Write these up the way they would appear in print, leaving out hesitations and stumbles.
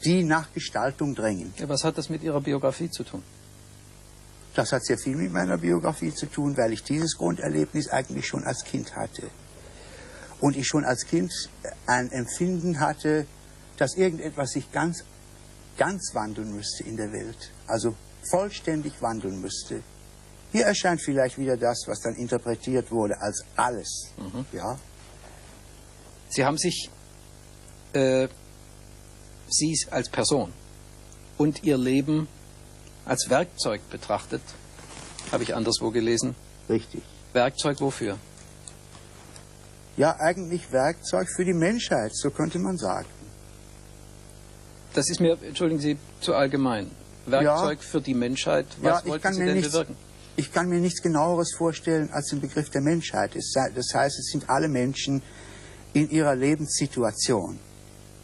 die nach Gestaltung drängen. Ja, was hat das mit Ihrer Biografie zu tun? Das hat sehr viel mit meiner Biografie zu tun, weil ich dieses Grunderlebnis eigentlich schon als Kind hatte. Und ich schon als Kind ein Empfinden hatte, dass irgendetwas sich ganz wandeln müsste in der Welt. Also vollständig wandeln müsste. Hier erscheint vielleicht wieder das, was dann interpretiert wurde als alles. Ja? Sie haben sich, Sie als Person und Ihr Leben als Werkzeug betrachtet, habe ich anderswo gelesen. Richtig. Werkzeug wofür? Ja, eigentlich Werkzeug für die Menschheit, so könnte man sagen. Das ist mir, entschuldigen Sie, zu allgemein. Werkzeug für die Menschheit, was wollten Sie denn bewirken? Ich kann mir nichts Genaueres vorstellen als den Begriff der Menschheit. Das heißt, es sind alle Menschen in ihrer Lebenssituation,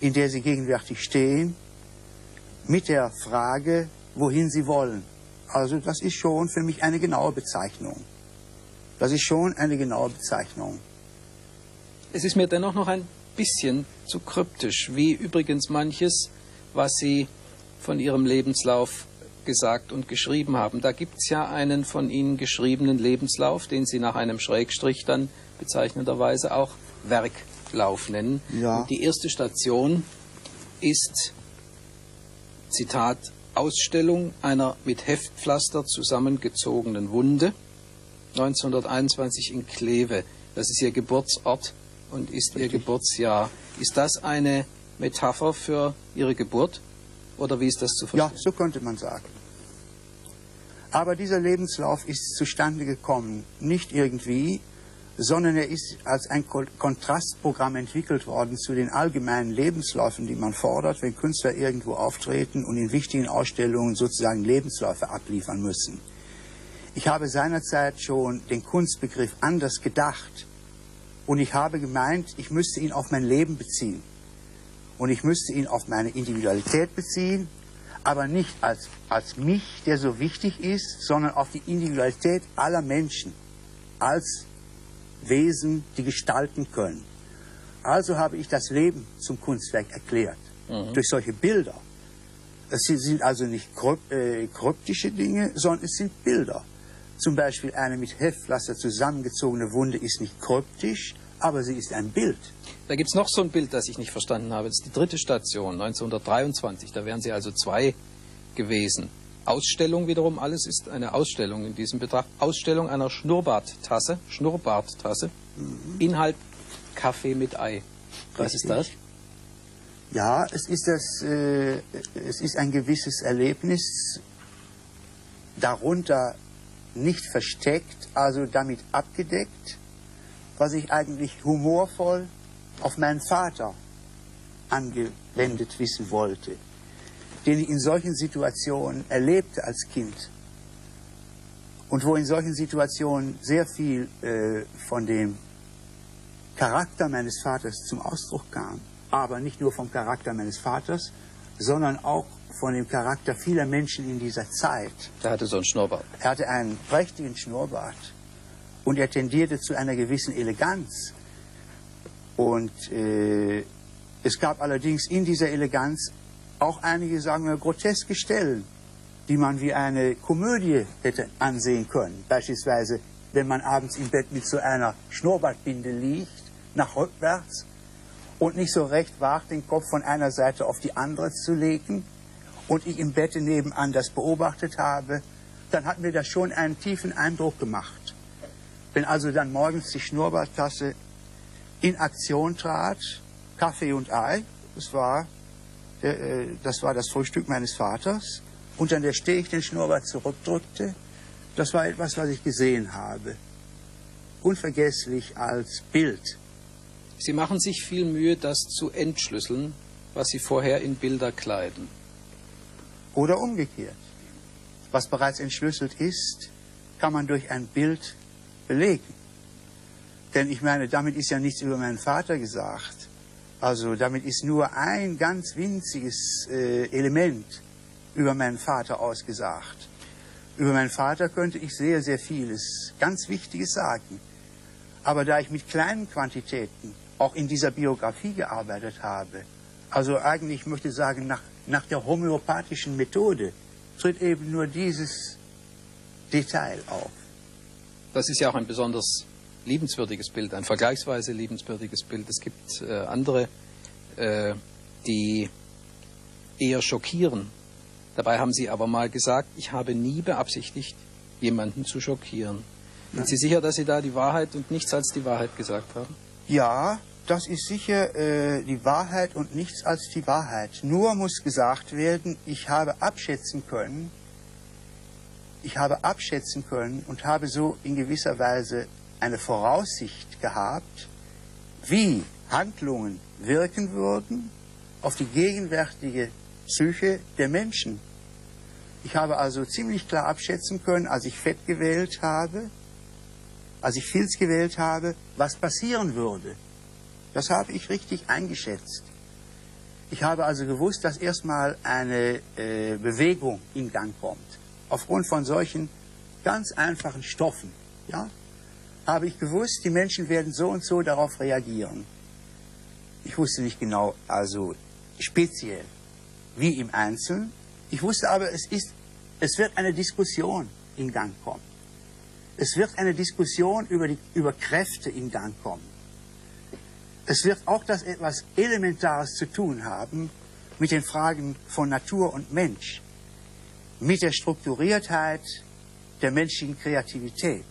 in der sie gegenwärtig stehen, mit der Frage, wohin sie wollen. Also das ist schon für mich eine genaue Bezeichnung. Das ist schon eine genaue Bezeichnung. Es ist mir dennoch noch ein bisschen zu kryptisch, wie übrigens manches, was Sie von Ihrem Lebenslauf gesagt und geschrieben haben. Da gibt es ja einen von Ihnen geschriebenen Lebenslauf, den Sie nach einem Schrägstrich dann bezeichnenderweise auch Werklauf nennen. Ja. Und die erste Station ist, Zitat, Ausstellung einer mit Heftpflaster zusammengezogenen Wunde, 1921 in Kleve. Das ist Ihr Geburtsort und ist Ihr Geburtsjahr. Ist das eine Metapher für Ihre Geburt? Oder wie ist das zu verstehen? Ja, so könnte man sagen. Aber dieser Lebenslauf ist zustande gekommen, nicht irgendwie, sondern er ist als ein Kontrastprogramm entwickelt worden zu den allgemeinen Lebensläufen, die man fordert, wenn Künstler irgendwo auftreten und in wichtigen Ausstellungen sozusagen Lebensläufe abliefern müssen. Ich habe seinerzeit schon den Kunstbegriff anders gedacht und ich habe gemeint, ich müsste ihn auf mein Leben beziehen. Und ich müsste ihn auf meine Individualität beziehen, aber nicht als mich, der so wichtig ist, sondern auf die Individualität aller Menschen, als Wesen, die gestalten können. Also habe ich das Leben zum Kunstwerk erklärt, durch solche Bilder. Es sind also nicht kryptische Dinge, sondern es sind Bilder. Zum Beispiel eine mit Heftpflaster zusammengezogene Wunde ist nicht kryptisch, aber sie ist ein Bild. Da gibt es noch so ein Bild, das ich nicht verstanden habe. Das ist die dritte Station, 1923. Da wären Sie also 2 gewesen. Ausstellung wiederum, alles ist eine Ausstellung in diesem Betracht. Ausstellung einer Schnurrbarttasse. Inhalt Kaffee mit Ei. Was ist das? Ja, es ist ein gewisses Erlebnis, darunter nicht versteckt, also damit abgedeckt, was ich eigentlich humorvoll auf meinen Vater angewendet wissen wollte, den ich in solchen Situationen erlebte als Kind und wo in solchen Situationen sehr viel von dem Charakter meines Vaters zum Ausdruck kam, aber nicht nur vom Charakter meines Vaters, sondern auch von dem Charakter vieler Menschen in dieser Zeit. Der hatte so einen Schnurrbart. Er hatte einen prächtigen Schnurrbart und er tendierte zu einer gewissen Eleganz. Und es gab allerdings in dieser Eleganz auch einige, sagen wir, groteske Stellen, die man wie eine Komödie hätte ansehen können. Beispielsweise, wenn man abends im Bett mit so einer Schnurrbartbinde liegt, nach rückwärts, und nicht so recht wagt, den Kopf von einer Seite auf die andere zu legen, und ich im Bett nebenan das beobachtet habe, dann hat mir das schon einen tiefen Eindruck gemacht. Wenn also dann morgens die Schnurrbarttasse in Aktion trat, Kaffee und Ei, das war das Frühstück meines Vaters, und dann der Steg den Schnurrbart zurückdrückte, das war etwas, was ich gesehen habe. Unvergesslich als Bild. Sie machen sich viel Mühe, das zu entschlüsseln, was Sie vorher in Bilder kleiden. Oder umgekehrt. Was bereits entschlüsselt ist, kann man durch ein Bild belegen. Denn ich meine, damit ist ja nichts über meinen Vater gesagt. Also damit ist nur ein ganz winziges Element über meinen Vater ausgesagt. Über meinen Vater könnte ich sehr, sehr vieles, ganz Wichtiges sagen. Aber da ich mit kleinen Quantitäten auch in dieser Biografie gearbeitet habe, also eigentlich, ich möchte sagen, nach der homöopathischen Methode tritt eben nur dieses Detail auf. Das ist ja auch ein besonders liebenswürdiges Bild, ein vergleichsweise liebenswürdiges Bild. Es gibt andere, die eher schockieren. Dabei haben Sie aber mal gesagt, ich habe nie beabsichtigt, jemanden zu schockieren. Sind Sie sicher, dass Sie da die Wahrheit und nichts als die Wahrheit gesagt haben? Ja, das ist sicher die Wahrheit und nichts als die Wahrheit. Nur muss gesagt werden, ich habe abschätzen können und habe so in gewisser Weise eine Voraussicht gehabt, wie Handlungen wirken würden auf die gegenwärtige Psyche der Menschen. Ich habe also ziemlich klar abschätzen können, als ich Fett gewählt habe, als ich Filz gewählt habe, was passieren würde. Das habe ich richtig eingeschätzt. Ich habe also gewusst, dass erstmal eine Bewegung in Gang kommt. Aufgrund von solchen ganz einfachen Stoffen, ja, habe ich gewusst, die Menschen werden so und so darauf reagieren. Ich wusste nicht genau, also speziell, wie im Einzelnen. Ich wusste aber, es wird eine Diskussion in Gang kommen. Es wird eine Diskussion über Kräfte in Gang kommen. Es wird auch das etwas Elementares zu tun haben mit den Fragen von Natur und Mensch, mit der Strukturiertheit der menschlichen Kreativität.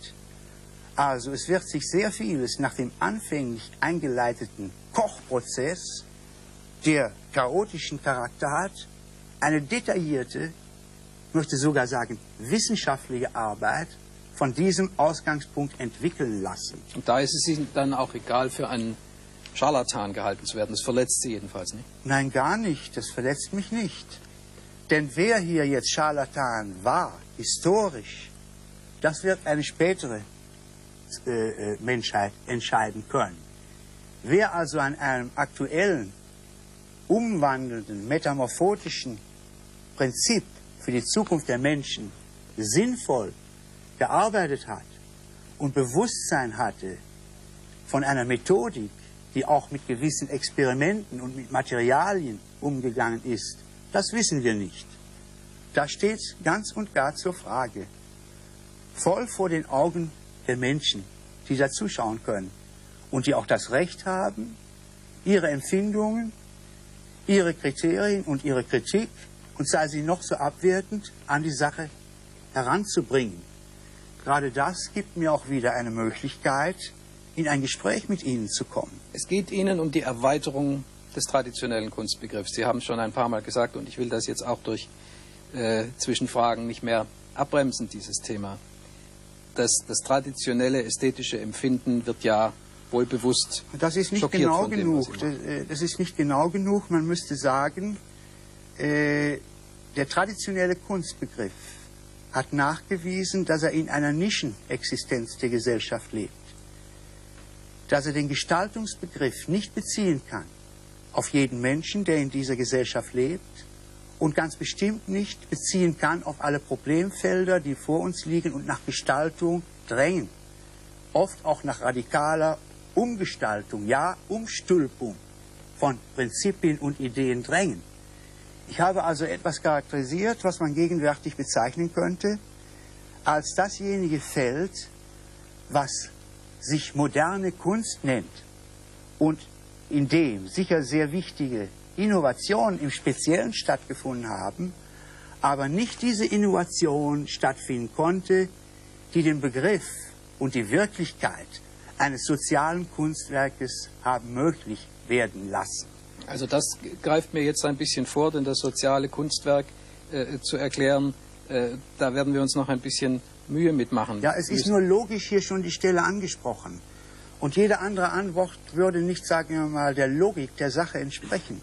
Also es wird sich sehr vieles nach dem anfänglich eingeleiteten Kochprozess der chaotischen Charakter hat, eine detaillierte, ich möchte sogar sagen wissenschaftliche Arbeit von diesem Ausgangspunkt entwickeln lassen. Und da ist es Ihnen dann auch egal, für einen Scharlatan gehalten zu werden. Das verletzt Sie jedenfalls nicht? Nein, gar nicht. Das verletzt mich nicht. Denn wer hier jetzt Scharlatan war, historisch, das wird eine spätere Menschheit entscheiden können. Wer also an einem aktuellen, umwandelnden, metamorphotischen Prinzip für die Zukunft der Menschen sinnvoll gearbeitet hat und Bewusstsein hatte von einer Methodik, die auch mit gewissen Experimenten und mit Materialien umgegangen ist, das wissen wir nicht. Das steht ganz und gar zur Frage. Voll vor den Augen der Menschen, die da zuschauen können und die auch das Recht haben, ihre Empfindungen, ihre Kriterien und ihre Kritik, und sei sie noch so abwertend, an die Sache heranzubringen. Gerade das gibt mir auch wieder eine Möglichkeit, in ein Gespräch mit Ihnen zu kommen. Es geht Ihnen um die Erweiterung des traditionellen Kunstbegriffs. Sie haben es schon ein paar Mal gesagt und ich will das jetzt auch durch Zwischenfragen nicht mehr abbremsen, dieses Thema. Das traditionelle ästhetische Empfinden wird ja wohl bewusst das ist nicht schockiert genau von dem, genug. was Sie machen. Das ist nicht genau genug. Man müsste sagen, der traditionelle Kunstbegriff hat nachgewiesen, dass er in einer Nischenexistenz der Gesellschaft lebt. Dass er den Gestaltungsbegriff nicht beziehen kann auf jeden Menschen, der in dieser Gesellschaft lebt, und ganz bestimmt nicht beziehen kann auf alle Problemfelder, die vor uns liegen und nach Gestaltung drängen. Oft auch nach radikaler Umgestaltung, ja, Umstülpung von Prinzipien und Ideen drängen. Ich habe also etwas charakterisiert, was man gegenwärtig bezeichnen könnte, als dasjenige Feld, was sich moderne Kunst nennt und in dem sicher sehr wichtige Innovationen im Speziellen stattgefunden haben, aber nicht diese Innovation stattfinden konnte, die den Begriff und die Wirklichkeit eines sozialen Kunstwerkes haben möglich werden lassen. Also das greift mir jetzt ein bisschen vor, denn das soziale Kunstwerk zu erklären, da werden wir uns noch ein bisschen Mühe mitmachen. Ja, es ist nur logisch hier schon die Stelle angesprochen. Und jede andere Antwort würde nicht, sagen wir mal, der Logik der Sache entsprechen.